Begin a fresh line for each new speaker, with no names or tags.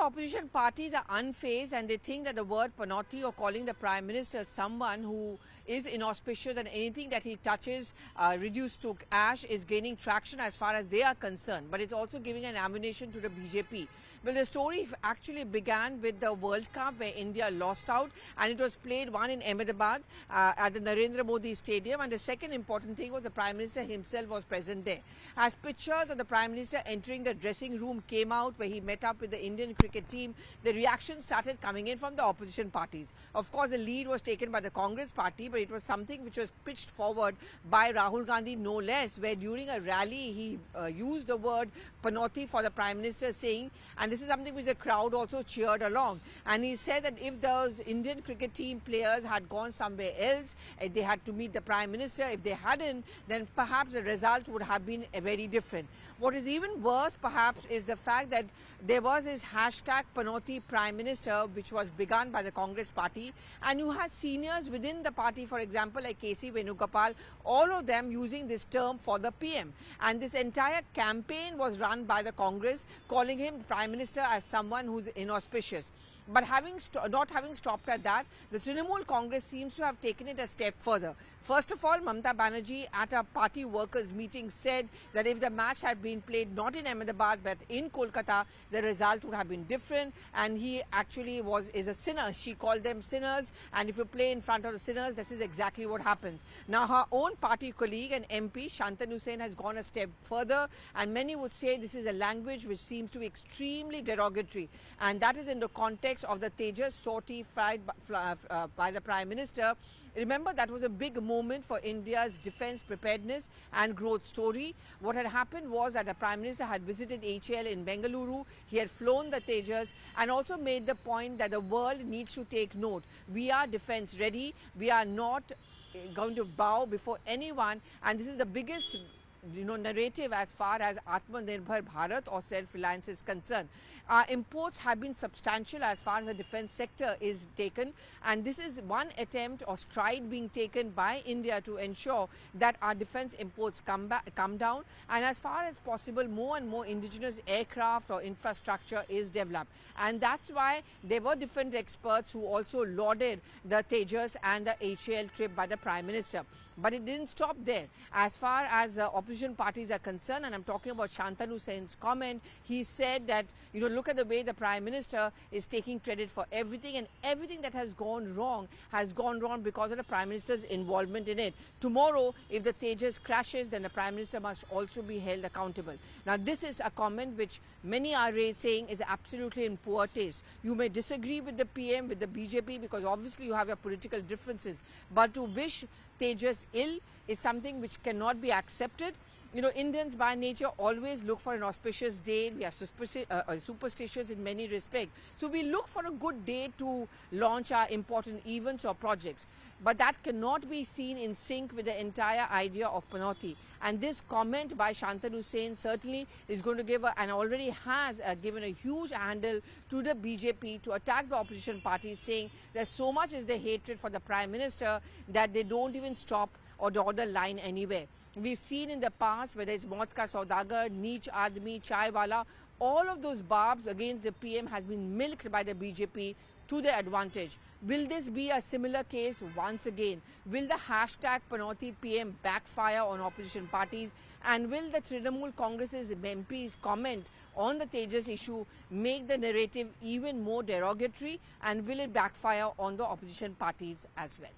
opposition parties are unfazed and they think that the word Panauti or calling the Prime Minister someone who is inauspicious and anything that he touches reduced to ash is gaining traction as far as they are concerned. But it's also giving an ammunition to the BJP. Well, the story actually began with the World Cup where India lost out, and it was played one in Ahmedabad at the Narendra Modi Stadium, and the second important thing was the Prime Minister himself was present there. As pictures of the Prime Minister entering the dressing room came out where he met up with the Indian cricket team, the reaction started coming in from the opposition parties. Of course, the lead was taken by the Congress party, but it was something which was pitched forward by Rahul Gandhi no less, where during a rally he used the word Panauti for the Prime Minister, saying, and this is something which the crowd also cheered along, and he said that if those Indian cricket team players had gone somewhere else, if they had to meet the Prime Minister, if they hadn't, then perhaps the result would have been very different. What is even worse perhaps is the fact that there was this hashtag Panauti Prime Minister which was begun by the Congress party, and you had seniors within the party, for example like K.C. Venugopal, all of them using this term for the PM, and this entire campaign was run by the Congress, calling him Prime Minister as someone who's inauspicious. But not having stopped at that, the Trinamool Congress seems to have taken it a step further. First of all, Mamata Banerjee at a party workers meeting said that if the match had been played not in Ahmedabad but in Kolkata, the result would have been different, and he actually is a sinner. She called them sinners, and if you play in front of the sinners, this is exactly what happens. Now her own party colleague and MP Shantanu Hussain has gone a step further, and many would say this is a language which seems to be extremely derogatory, and that is in the context of the Tejas sortie fired by the Prime Minister. Remember, that was a big moment for India's defence preparedness and growth story. What had happened was that the Prime Minister had visited HAL in Bengaluru. He had flown the Tejas and also made the point that the world needs to take note. We are defence ready. We are not going to bow before anyone, and this is the biggest narrative as far as Atmanirbhar Bharat or self-reliance is concerned. Imports have been substantial as far as the defence sector is taken, and this is one attempt or stride being taken by India to ensure that our defence imports come down, and as far as possible more and more indigenous aircraft or infrastructure is developed. And that's why there were different experts who also lauded the Tejas and the HAL trip by the Prime Minister. But it didn't stop there. As far as opposition parties are concerned, and I'm talking about Shantanu Hussain's comment, he said that, look at the way the Prime Minister is taking credit for everything, and everything that has gone wrong because of the Prime Minister's involvement in it. Tomorrow, if the Tejas crashes, then the Prime Minister must also be held accountable. Now, this is a comment which many are saying is absolutely in poor taste. You may disagree with the PM, with the BJP, because obviously you have your political differences, but to wish Tejas ill is something which cannot be accepted. Indians by nature always look for an auspicious day. We are superstitious in many respects. So we look for a good day to launch our important events or projects. But that cannot be seen in sync with the entire idea of Panauti. And this comment by Shantanu Hussain certainly is going to give and already has given a huge handle to the BJP to attack the opposition parties, saying that so much is the hatred for the Prime Minister that they don't even stop or draw the line anywhere. We've seen in the past, whether it's Maut Ka Saudagar, Neech Aadmi, Chai Wala, all of those barbs against the PM has been milked by the BJP to their advantage. Will this be a similar case once again? Will the hashtag Panauti PM backfire on opposition parties? And will the Trinamool Congress's MP's comment on the Tejas issue make the narrative even more derogatory? And will it backfire on the opposition parties as well?